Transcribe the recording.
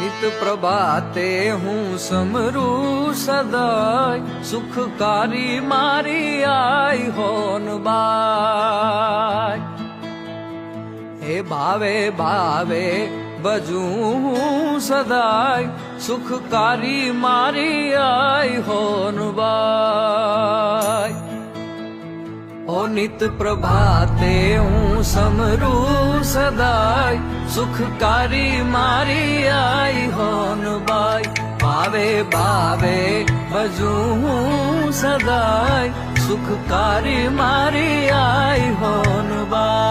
નિત પ્રભાતે હું સમરું સદાય, સુખકારી મારી આઈ હોનબાઈ. હે ભાવે ભાવે ભજું હું સદાય, સુખકારી મારી આઈ હોનબાઈ. ઓ નિત પ્રભાતે હું સમરું સદાય, સુખકારી મારી આઈ હોનબાઈ. ભાવે ભાવે ભજું હું સદાય, સુખકારી મારી આઈ હોનબાઈ.